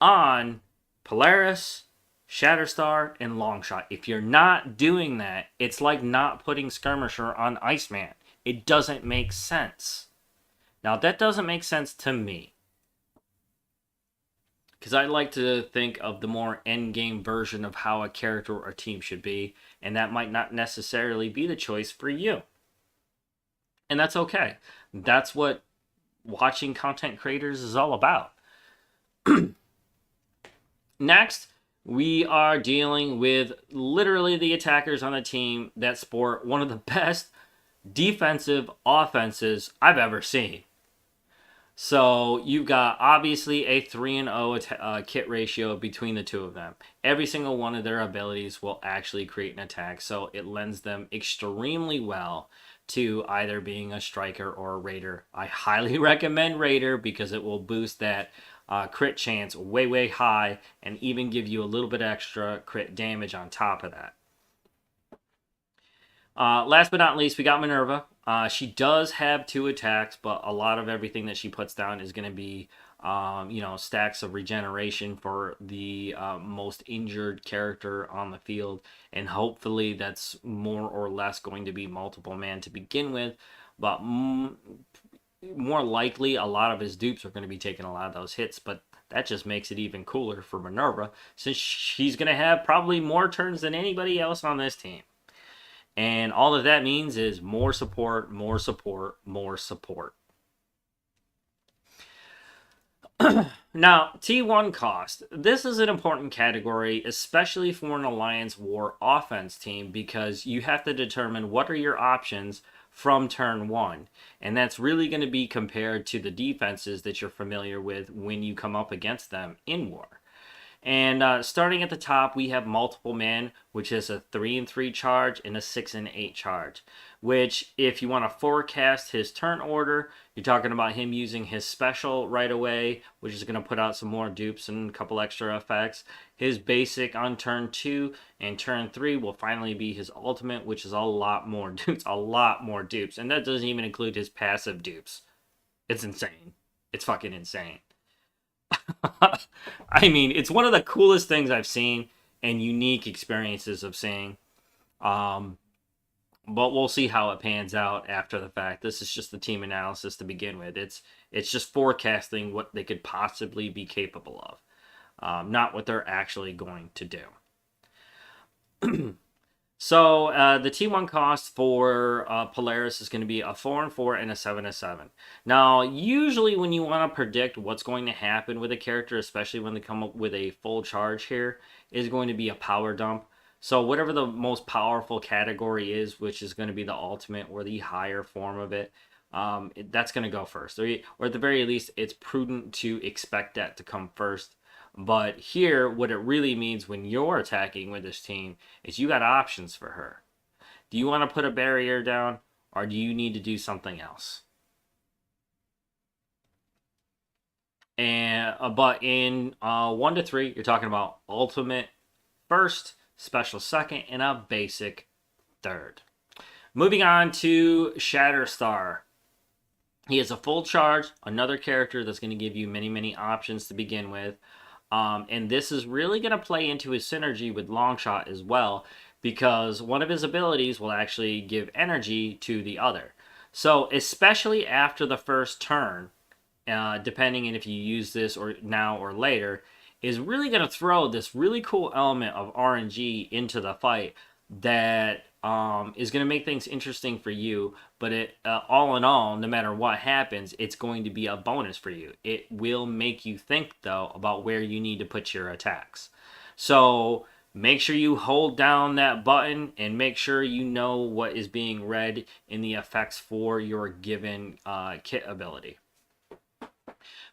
on Polaris, Shatterstar, and Longshot. If you're not doing that, it's like not putting Skirmisher on Iceman. It doesn't make sense. Now, that doesn't make sense to me, because I like to think of the more endgame version of how a character or team should be, and that might not necessarily be the choice for you. And that's okay. That's what watching content creators is all about. Next, we are dealing with literally the attackers on the team that sport one of the best defensive offenses I've ever seen. So you've got obviously a 3-0 kit ratio between the two of them. Every single one of their abilities will actually create an attack, so it lends them extremely well to either being a striker or a raider. I highly recommend raider because it will boost that crit chance way, way high and even give you a little bit extra crit damage on top of that. Last but not least, we got Minerva. She does have 2 attacks, but a lot of everything that she puts down is going to be, stacks of regeneration for the most injured character on the field. And hopefully that's more or less going to be multiple man to begin with. But more likely, a lot of his dupes are going to be taking a lot of those hits. But that just makes it even cooler for Minerva, since she's going to have probably more turns than anybody else on this team. And all that that means is more support, more support, more support. Now, T1 cost. This is an important category, especially for an Alliance War offense team, because you have to determine what are your options from turn 1. And that's really going to be compared to the defenses that you're familiar with when you come up against them in war. And starting at the top, we have Multiple Man, which is a 3-3 charge and a 6-8 charge. Which, if you want to forecast his turn order, you're talking about him using his special right away, which is going to put out some more dupes and a couple extra effects. His basic on turn 2 and turn 3 will finally be his ultimate, which is a lot more dupes, And that doesn't even include his passive dupes. It's insane. It's fucking insane. I mean, it's one of the coolest things I've seen and unique experiences of seeing. But we'll see how it pans out after the fact. This is just the team analysis to begin with. It's just forecasting what they could possibly be capable of, not what they're actually going to do. So the T1 cost for Polaris is going to be a 4-4 and a 7-7. Now, usually when you want to predict what's going to happen with a character, especially when they come up with a full charge here, is going to be a power dump. So whatever the most powerful category is, which is going to be the ultimate or the higher form of it, that's going to go first. Or at the very least, it's prudent to expect that to come first. But here, what it really means when you're attacking with this team is you got options for her. Do you want to put a barrier down, or do you need to do something else? And but in 1 to 3, you're talking about ultimate first, special second, and a basic third. Moving on to Shatterstar. He has a full charge, another character that's going to give you many, many options to begin with. And this is really going to play into his synergy with Longshot as well, because one of his abilities will actually give energy to the other. So especially after the first turn, depending on if you use this or now or later, is really going to throw this really cool element of RNG into the fight that is going to make things interesting for you. But it all in all, no matter what happens, it's going to be a bonus for you. It will make you think, though, about where you need to put your attacks. So make sure you hold down that button and make sure you know what is being read in the effects for your given kit ability.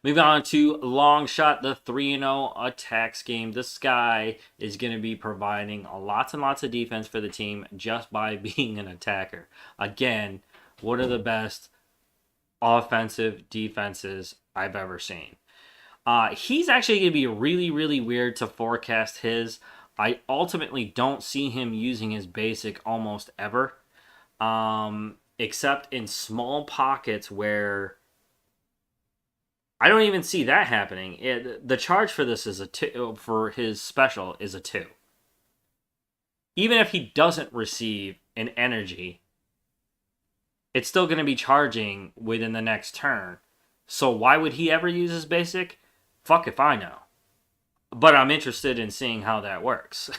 Moving on to Longshot, the 3-0 attack scheme. This guy is going to be providing lots and lots of defense for the team just by being an attacker. Again, one of the best offensive defenses I've ever seen. He's actually going to be really, really weird to forecast his. I ultimately don't see him using his basic almost ever, except in small pockets where I don't even see that happening. The charge for this is a 2, for his special is a 2. Even if he doesn't receive an energy, it's still going to be charging within the next turn. So why would he ever use his basic? Fuck if I know. But I'm interested in seeing how that works.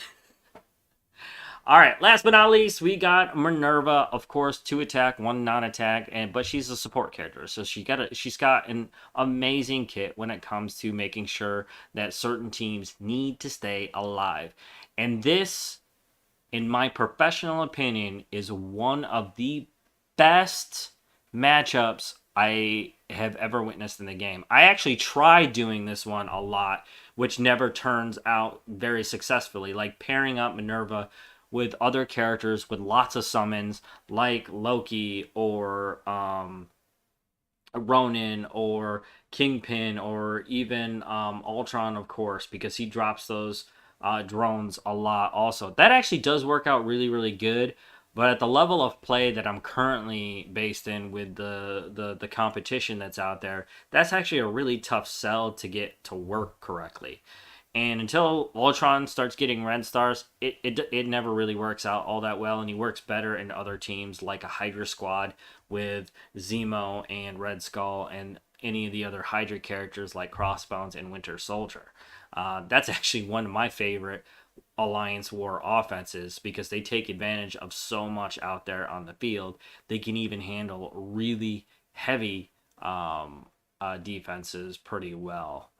All right, last but not least, we got Minerva, of course, 2 attack, 1 non-attack, but she's a support character, so she's got an amazing kit when it comes to making sure that certain teams need to stay alive. And this, in my professional opinion, is one of the best matchups I have ever witnessed in the game. I actually tried doing this one a lot, which never turns out very successfully, like pairing up Minerva with other characters with lots of summons, like Loki or Ronin or Kingpin or even Ultron, of course, because he drops those drones a lot also. That actually does work out really, really good. But at the level of play that I'm currently based in with the competition that's out there, that's actually a really tough sell to get to work correctly. And until Ultron starts getting red stars, it never really works out all that well, and he works better in other teams like a Hydra squad with Zemo and Red Skull and any of the other Hydra characters like Crossbones and Winter Soldier. That's actually one of my favorite Alliance War offenses because they take advantage of so much out there on the field. They can even handle really heavy defenses pretty well.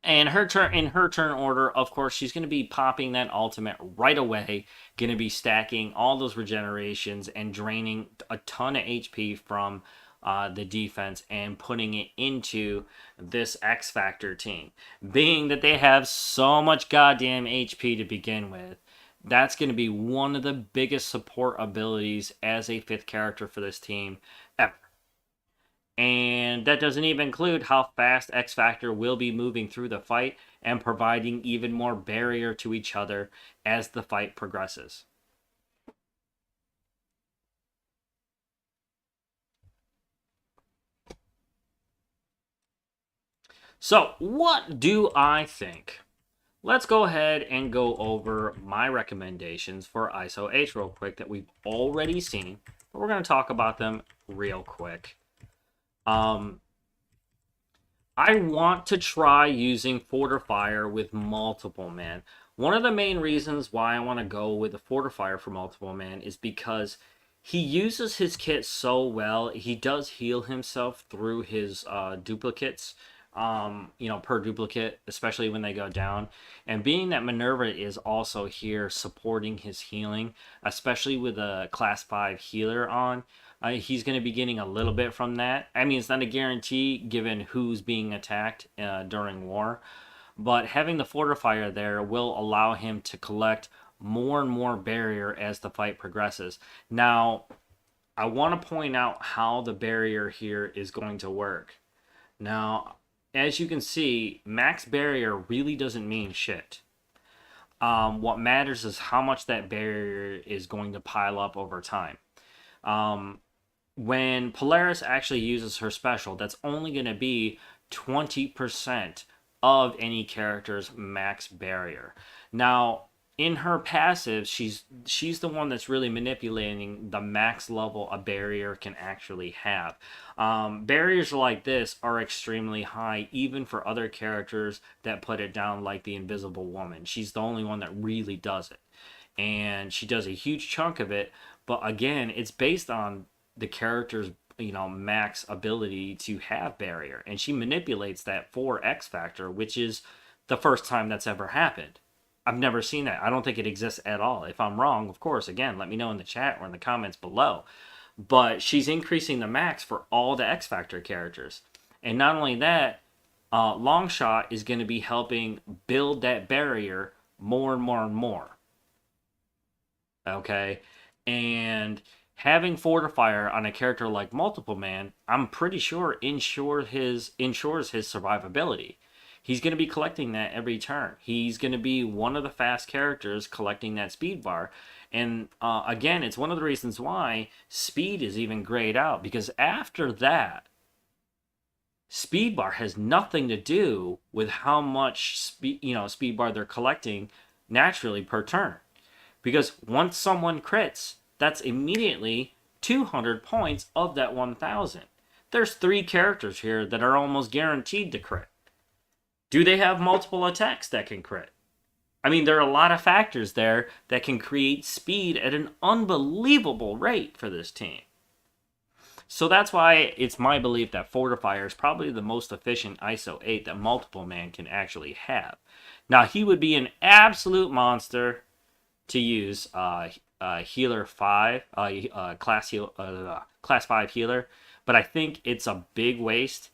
And in her turn order, of course, she's going to be popping that ultimate right away, going to be stacking all those regenerations and draining a ton of HP from the defense and putting it into this X Factor team. Being that they have so much goddamn HP to begin with, that's going to be one of the biggest support abilities as a 5th character for this team ever. And that doesn't even include how fast X Factor will be moving through the fight and providing even more barrier to each other as the fight progresses. So, what do I think? Let's go ahead and go over my recommendations for ISO H real quick that we've already seen, but we're going to talk about them real quick. I want to try using Fortifier with multiple man. One of the main reasons why I want to go with the Fortifier for multiple man is because he uses his kit so well. He does heal himself through his duplicates, per duplicate, especially when they go down. And being that Minerva is also here supporting his healing, especially with a class 5 healer on, he's going to be getting a little bit from that. I mean, it's not a guarantee given who's being attacked during war, but having the Fortifier there will allow him to collect more and more barrier as the fight progresses. Now, I want to point out how the barrier here is going to work. Now, as you can see, max barrier really doesn't mean shit. What matters is how much that barrier is going to pile up over time. When Polaris actually uses her special, that's only going to be 20% of any character's max barrier. Now, in her passive, she's the one that's really manipulating the max level a barrier can actually have. Barriers like this are extremely high, even for other characters that put it down, like the Invisible Woman. She's the only one that really does it. And she does a huge chunk of it, but again, it's based on the character's max ability to have barrier, and she manipulates that for X Factor, which is the first time that's ever happened. I've never seen that. I don't think it exists at all. If I'm wrong, of course, again, let me know in the chat or in the comments below. But she's increasing the max for all the X Factor characters. And not only that, Longshot is going to be helping build that barrier more and more and more. Okay? And having Fortifier on a character like Multiple Man, I'm pretty sure ensures his survivability. He's going to be collecting that every turn. He's going to be one of the fast characters collecting that speed bar. And again, it's one of the reasons why speed is even grayed out. Because after that, speed bar has nothing to do with how much speed bar they're collecting naturally per turn. Because once someone crits, that's immediately 200 points of that 1,000. There's 3 characters here that are almost guaranteed to crit. Do they have multiple attacks that can crit? I mean, there are a lot of factors there that can create speed at an unbelievable rate for this team. So that's why it's my belief that Fortifier is probably the most efficient ISO 8 that Multiple Man can actually have. Now, he would be an absolute monster to use Healer 5, Class 5 Healer, but I think it's a big waste.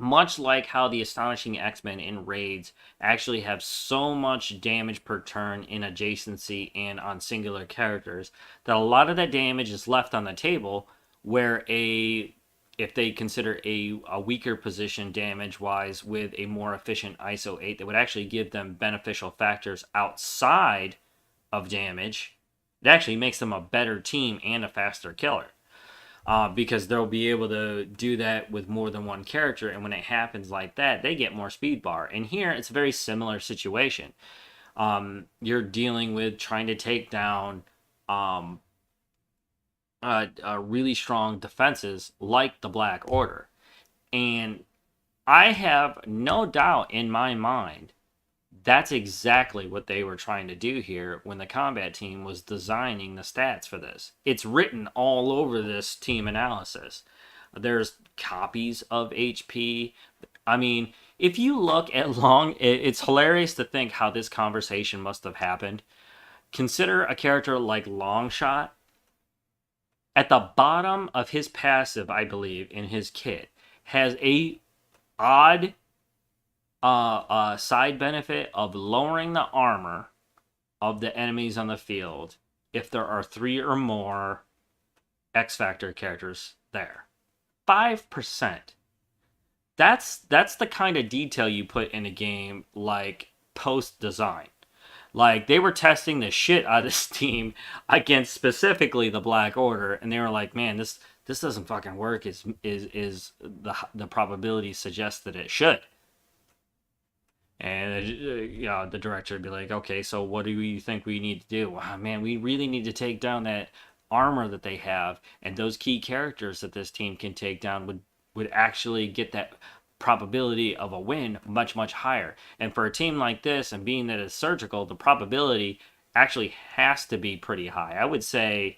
Much like how the Astonishing X-Men in raids actually have so much damage per turn in adjacency and on singular characters, that a lot of that damage is left on the table, where if they consider a weaker position damage-wise with a more efficient ISO 8 that would actually give them beneficial factors outside of damage, it actually makes them a better team and a faster killer. Because they'll be able to do that with more than one character, and when it happens like that, they get more speed bar. And here, it's a very similar situation. You're dealing with trying to take down really strong defenses like the Black Order. And I have no doubt in my mind that's exactly what they were trying to do here when the combat team was designing the stats for this. It's written all over this team analysis. There's copies of HP. I mean, if you look at it's hilarious to think how this conversation must have happened. Consider a character like Longshot. At the bottom of his passive, I believe, in his kit, has a odd side benefit of lowering the armor of the enemies on the field if there are 3 or more X Factor characters there. 5%. That's the kind of detail you put in a game like post design. Like, they were testing the shit out of this team against specifically the Black Order, and they were like, man, this doesn't fucking work. Is the probability suggests that it should. And the director would be like, okay, so what do you think we need to do? Wow, man, we really need to take down that armor that they have, and those key characters that this team can take down would actually get that probability of a win much, much higher. And for a team like this, and being that it's surgical, the probability actually has to be pretty high. I would say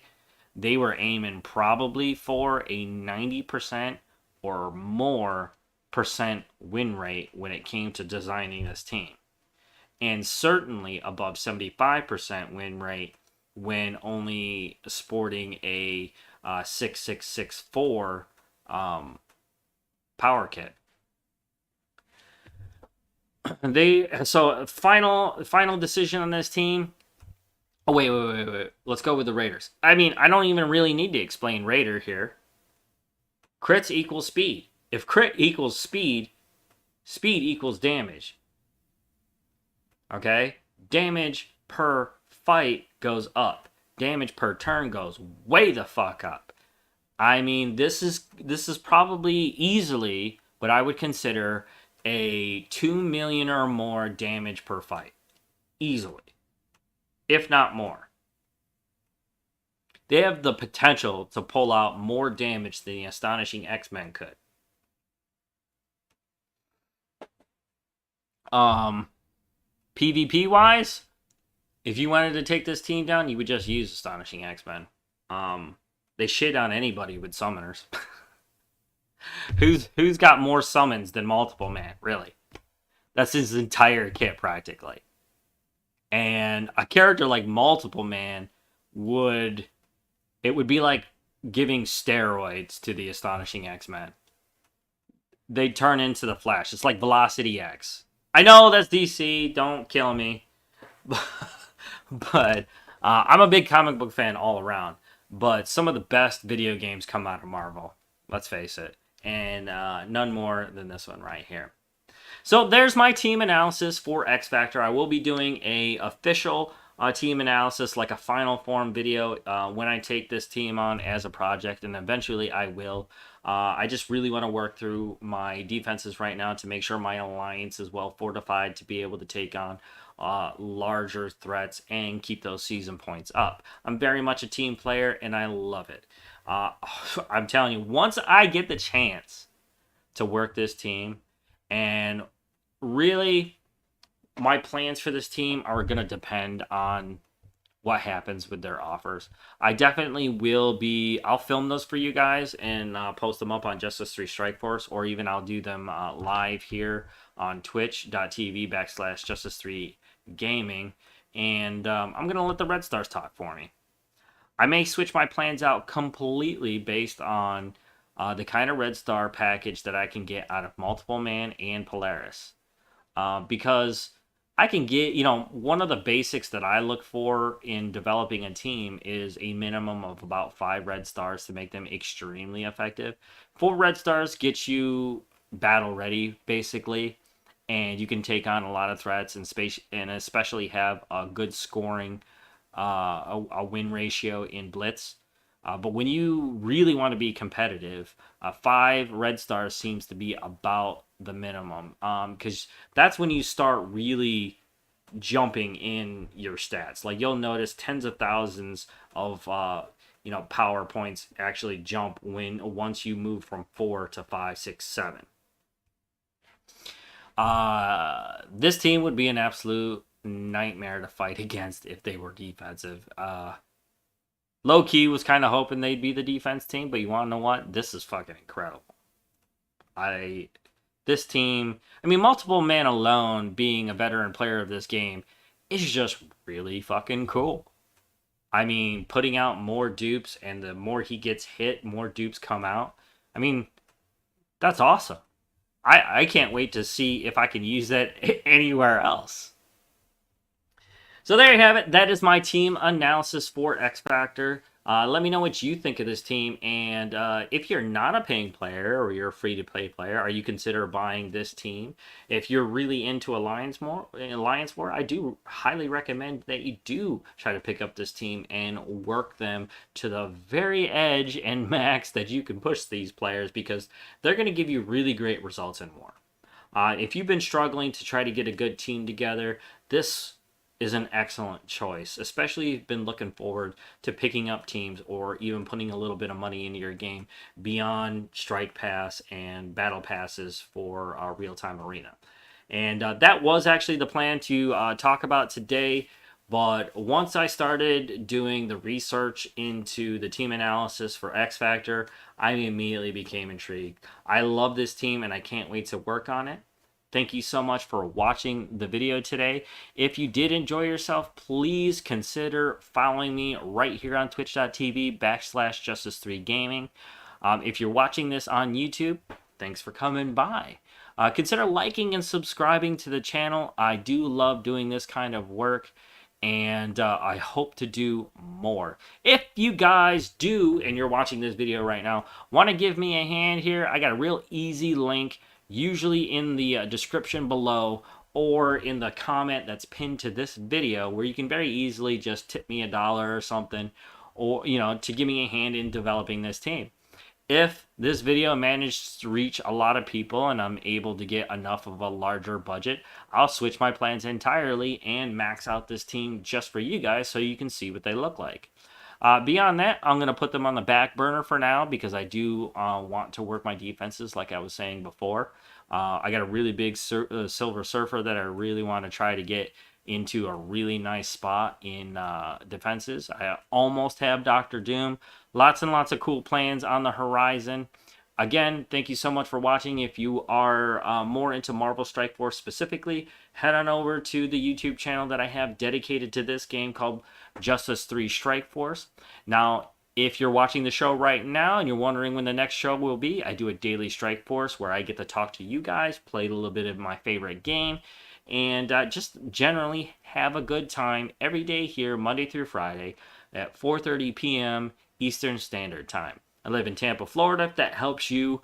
they were aiming probably for a 90% or more percent win rate when it came to designing this team, and certainly above 75% win rate when only sporting a 6664 power kit. Final decision on this team. Oh, wait. Let's go with the Raiders. I mean, I don't even really need to explain Raider here. Crits equals speed. If crit equals speed, speed equals damage. Okay? Damage per fight goes up. Damage per turn goes way the fuck up. I mean, this is probably easily what I would consider a 2 million or more damage per fight. Easily. If not more. They have the potential to pull out more damage than the Astonishing X-Men could. PvP wise, if you wanted to take this team down, you would just use Astonishing X-Men. They shit on anybody with summoners. Who's got more summons than Multiple Man, really? That's his entire kit practically. And a character like Multiple Man would be like giving steroids to the Astonishing X-Men. They'd turn into the Flash. It's like Velocity X. I know that's DC. Don't kill me. But I'm a big comic book fan all around. But some of the best video games come out of Marvel. Let's face it. And none more than this one right here. So there's my team analysis for X Factor. I will be doing a official team analysis, like a final form video, when I take this team on as a project. And eventually I will I just really want to work through my defenses right now to make sure my alliance is well fortified to be able to take on larger threats and keep those season points up. I'm very much a team player, and I love it. I'm telling you, once I get the chance to work this team, and really, my plans for this team are going to depend on what happens with their offers. I definitely will be, I'll film those for you guys and post them up on Justice 3 Strike Force, or even I'll do them live here on twitch.tv/Justice 3 Gaming. And I'm going to let the Red Stars talk for me. I may switch my plans out completely based on the kind of Red Star package that I can get out of Multiple Man and Polaris. Because I can get, one of the basics that I look for in developing a team is a minimum of about 5 Red Stars to make them extremely effective. 4 Red Stars get you battle ready, basically, and you can take on a lot of threats and especially have a good scoring, a win ratio in Blitz. But when you really want to be competitive, 5 Red Stars seems to be about the minimum. Because that's when you start really jumping in your stats. Like, you'll notice tens of thousands of power points actually jump once you move from 4 to 5, 6, 7. This team would be an absolute nightmare to fight against if they were defensive. Low key was kind of hoping they'd be the defense team, but you want to know what? This is fucking incredible. This team, Multiple Man alone being a veteran player of this game is just really fucking cool. Putting out more dupes, and the more he gets hit, more dupes come out. That's awesome. I can't wait to see if I can use that anywhere else. So there you have it. That is my team analysis for X Factor. Let me know what you think of this team, and if you're not a paying player or you're a free-to-play player, are you consider buying this team? If you're really into Alliance War, I do highly recommend that you do try to pick up this team and work them to the very edge and max that you can push these players, because they're going to give you really great results in War. If you've been struggling to try to get a good team together, this is an excellent choice, especially if you've been looking forward to picking up teams or even putting a little bit of money into your game beyond Strike Pass and Battle Passes for Real-Time Arena. And that was actually the plan to talk about today, but once I started doing the research into the team analysis for X Factor, I immediately became intrigued. I love this team and I can't wait to work on it. Thank you so much for watching the video today. If you did enjoy yourself, please consider following me right here on twitch.tv/Justice3 Gaming. If you're watching this on YouTube, thanks for coming by. Consider liking and subscribing to the channel. I do love doing this kind of work, and I hope to do more. If you guys do, and you're watching this video right now, want to give me a hand here, I got a real easy link, usually in the description below or in the comment that's pinned to this video, where you can very easily just tip me $1 or something, or to give me a hand in developing this team. If this video manages to reach a lot of people and I'm able to get enough of a larger budget, I'll switch my plans entirely and max out this team just for you guys so you can see what they look like. Beyond that, I'm going to put them on the back burner for now, because I do want to work my defenses like I was saying before. I got a really big Silver Surfer that I really want to try to get into a really nice spot in defenses. I almost have Dr. Doom. Lots and lots of cool plans on the horizon. Again, thank you so much for watching. If you are more into Marvel Strike Force specifically, head on over to the YouTube channel that I have dedicated to this game called Justice 3 Strike Force. Now, if you're watching the show right now and you're wondering when the next show will be, I do a daily Strike Force where I get to talk to you guys, play a little bit of my favorite game, and just generally have a good time every day here, Monday through Friday at 4:30 p.m. Eastern Standard Time. I live in Tampa, Florida. If that helps you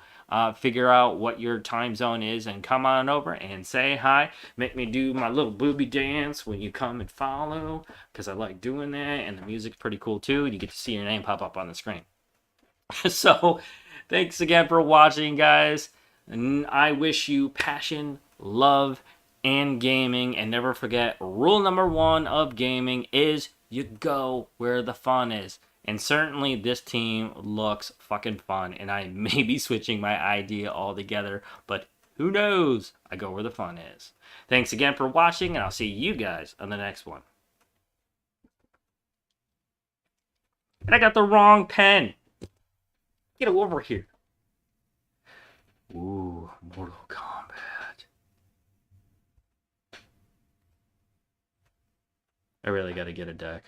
figure out what your time zone is, and come on over and say hi. Make me do my little booby dance when you come and follow, because I like doing that, and the music's pretty cool too. You get to see your name pop up on the screen. So Thanks again for watching, guys. And I wish you passion, love, and gaming. And never forget, rule number 1 of gaming is you go where the fun is. And certainly this team looks fucking fun. And I may be switching my idea altogether, but who knows? I go where the fun is. Thanks again for watching, and I'll see you guys on the next one. And I got the wrong pen. Get over here. Ooh, Mortal Kombat. I really gotta get a deck.